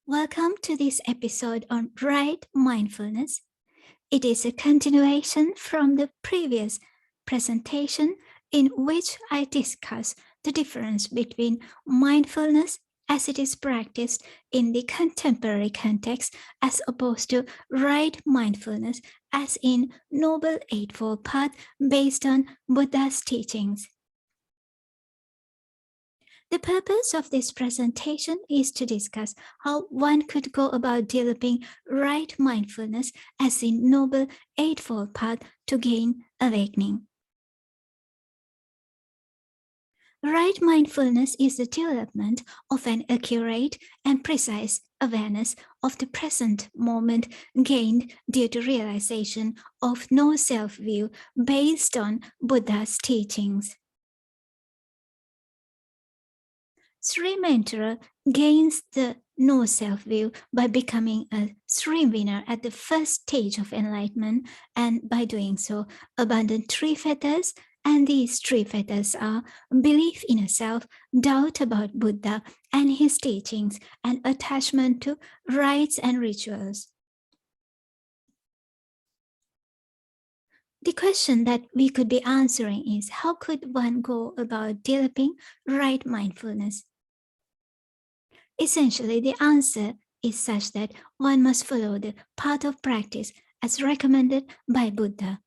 Welcome to this episode on right mindfulness. It is a continuation from the previous presentation in which I discuss the difference between mindfulness as it is practiced in the contemporary context as opposed to right mindfulness as in Noble Eightfold Path based on Buddha's teachings. The purpose of this presentation is to discuss how one could go about developing right mindfulness as the Noble Eightfold Path to gain awakening. Right mindfulness is the development of an accurate and precise awareness of the present moment gained due to realization of no self-view based on Buddha's teachings. Sri Mentor gains the no self-view by becoming a Sri winner at the first stage of enlightenment, and by doing so, abandon three fetters, and these three fetters are belief in a self, doubt about Buddha and his teachings, and attachment to rites and rituals. The question that we could be answering is, how could one go about developing right mindfulness? Essentially, the answer is such that one must follow the path of practice as recommended by Buddha.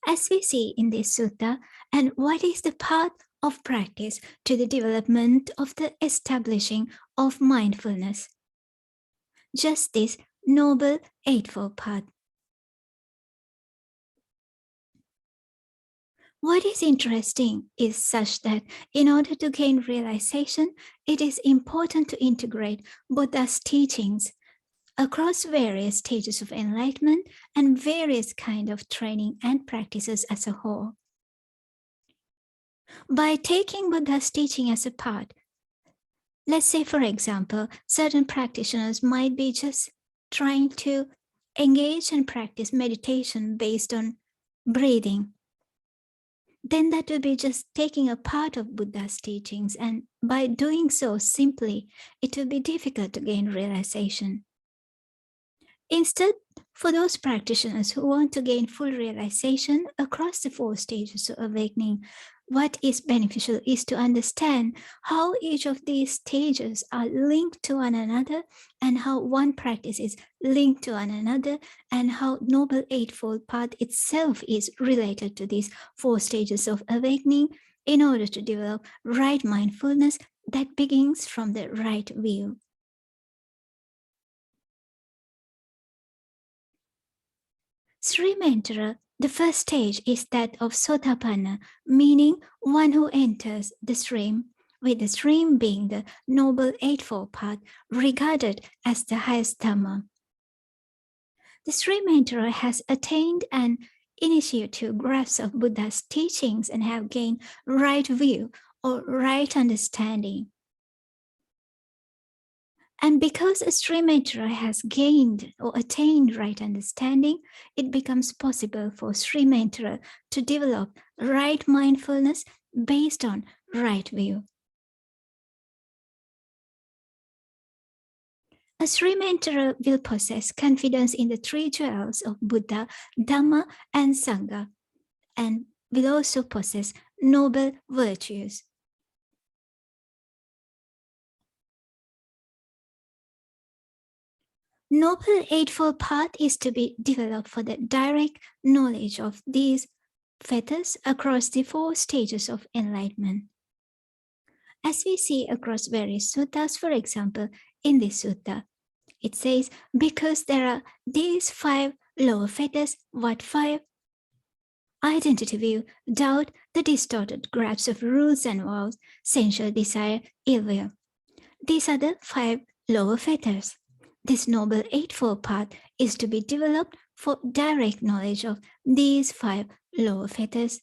As we see in this sutta, and what is the path of practice to the development of the establishing of mindfulness? Just this Noble Eightfold Path. What is interesting is such that in order to gain realization, it is important to integrate Buddha's teachings across various stages of enlightenment and various kinds of training and practices as a whole. By taking Buddha's teaching as a part, let's say, for example, certain practitioners might be just trying to engage and practice meditation based on breathing. Then that will be just taking a part of Buddha's teachings, and by doing so simply, it will be difficult to gain realization. Instead, for those practitioners who want to gain full realization across the four stages of awakening, what is beneficial is to understand how each of these stages are linked to one another, and how one practice is linked to one another, and how Noble Eightfold Path itself is related to these four stages of awakening in order to develop right mindfulness that begins from the right view. Sri Mentor, the first stage is that of Sotapanna, meaning one who enters the stream, with the stream being the Noble Eightfold Path, regarded as the highest Dhamma. The Sri Mentor has attained an initiative grasp of Buddha's teachings and have gained right view or right understanding. And because a Sri Mentor has gained or attained right understanding, it becomes possible for Sri Mentor to develop right mindfulness based on right view. A Sri Mentor will possess confidence in the three jewels of Buddha, Dhamma, and Sangha, and will also possess noble virtues. Noble Eightfold Path is to be developed for the direct knowledge of these fetters across the four stages of enlightenment. As we see across various suttas, for example, in this sutta, it says, because there are these five lower fetters, what five? Identity view, doubt, the distorted grasp of rules and vows, sensual desire, ill will. These are the five lower fetters. This Noble Eightfold Path is to be developed for direct knowledge of these five lower fetters,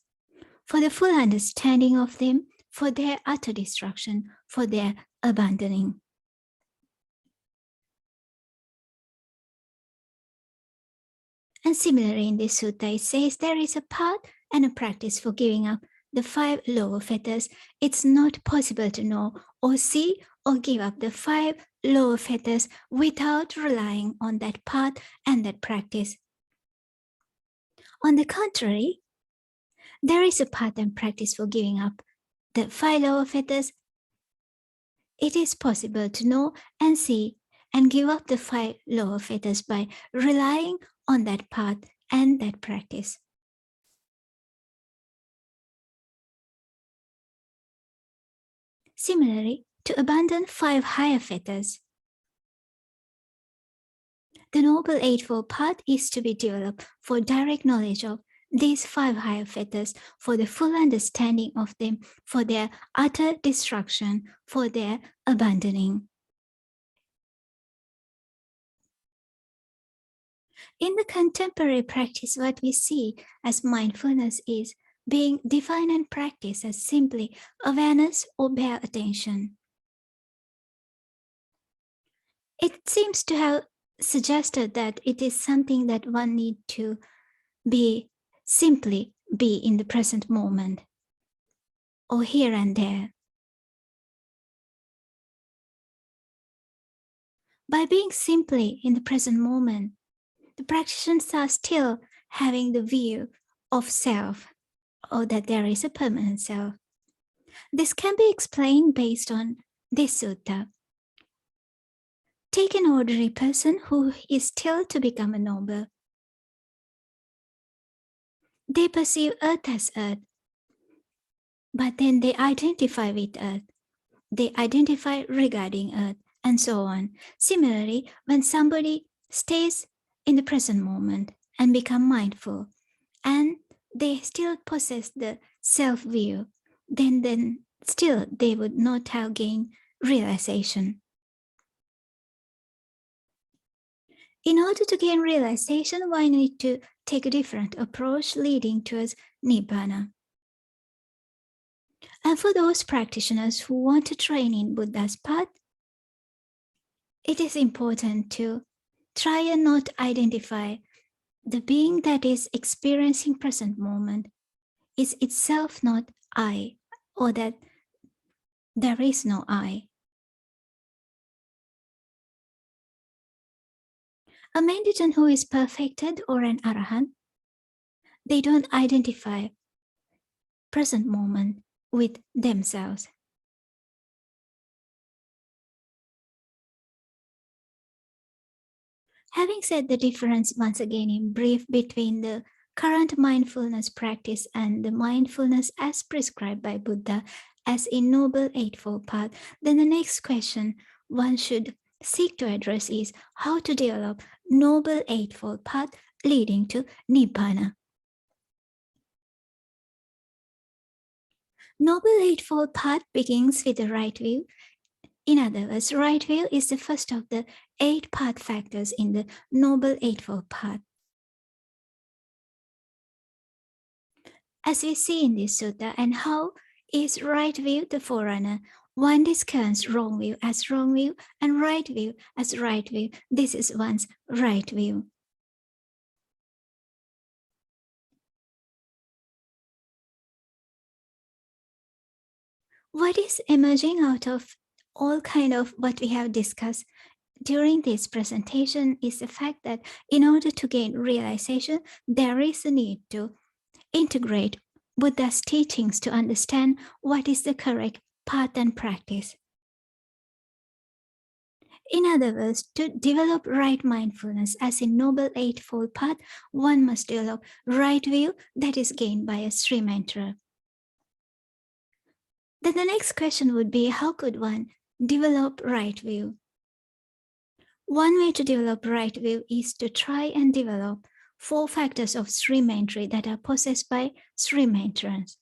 for the full understanding of them, for their utter destruction, for their abandoning. And similarly in this sutta, it says there is a path and a practice for giving up the five lower fetters. It's not possible to know or see or give up the 5 lower fetters without relying on that path and that practice. On the contrary, there is a path and practice for giving up the 5 lower fetters. It is possible to know and see and give up the 5 lower fetters by relying on that path and that practice. Similarly, to abandon 5 higher fetters, the Noble Eightfold Path is to be developed for direct knowledge of these 5 higher fetters, for the full understanding of them, for their utter destruction, for their abandoning. In the contemporary practice, what we see as mindfulness is being defined and practiced as simply awareness or bare attention. It seems to have suggested that it is something that one need to simply be in the present moment or here and there. By being simply in the present moment, the practitioners are still having the view of self, or that there is a permanent self. This can be explained based on this sutta. Take an ordinary person who is still to become a noble. They perceive earth as earth, but then they identify with earth. They identify regarding earth, and so on. Similarly, when somebody stays in the present moment and become mindful, and they still possess the self-view, then still they would not have gained realization. In order to gain realization, one need to take a different approach leading towards Nibbana. And for those practitioners who want to train in Buddha's path, it is important to try and not identify the being that is experiencing present moment is itself not I, or that there is no I. A mendicant who is perfected or an arahant, they don't identify present moment with themselves. Having said the difference once again in brief between the current mindfulness practice and the mindfulness as prescribed by Buddha as in Noble Eightfold Path, then the next question one should seek to address is how to develop Noble Eightfold Path leading to Nibbana. Noble Eightfold Path begins with the right view. In other words, right view is the first of the 8 path factors in the Noble Eightfold Path. As we see in this sutta, and how is right view the forerunner? One discerns wrong view as wrong view and right view as right view. This is one's right view. What is emerging out of all kind of what we have discussed during this presentation is the fact that in order to gain realization, there is a need to integrate Buddha's teachings to understand what is the correct path and practice. In other words, to develop right mindfulness as in Noble Eightfold Path, one must develop right view that is gained by a Sri mantra. Then the next question would be, how could one develop right view? One way to develop right view is to try and develop 4 factors of Sri Maitri that are possessed by Sri Maitrans.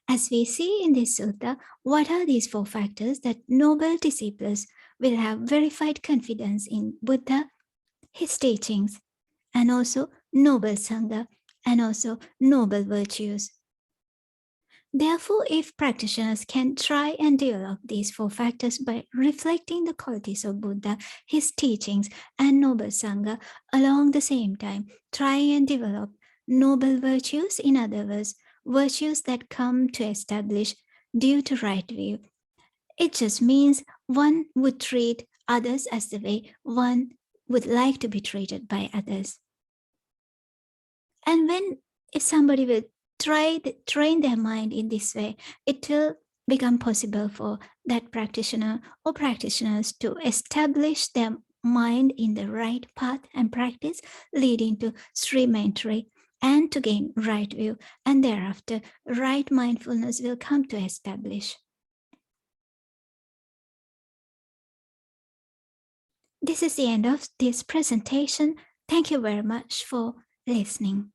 As we see in this sutta, what are these 4 factors that noble disciples will have verified confidence in Buddha, his teachings, and also noble Sangha, and also noble virtues. Therefore, if practitioners can try and develop these 4 factors by reflecting the qualities of Buddha, his teachings, and noble Sangha along the same time, try and develop noble virtues, in other words, virtues that come to establish due to right view, It just means one would treat others as the way one would like to be treated by others. And if somebody will train their mind in this way, it will become possible for that practitioner or practitioners to establish their mind in the right path and practice, leading to stream entry and to gain right view, and thereafter right mindfulness will come to establish. This is the end of this presentation. Thank you very much for listening.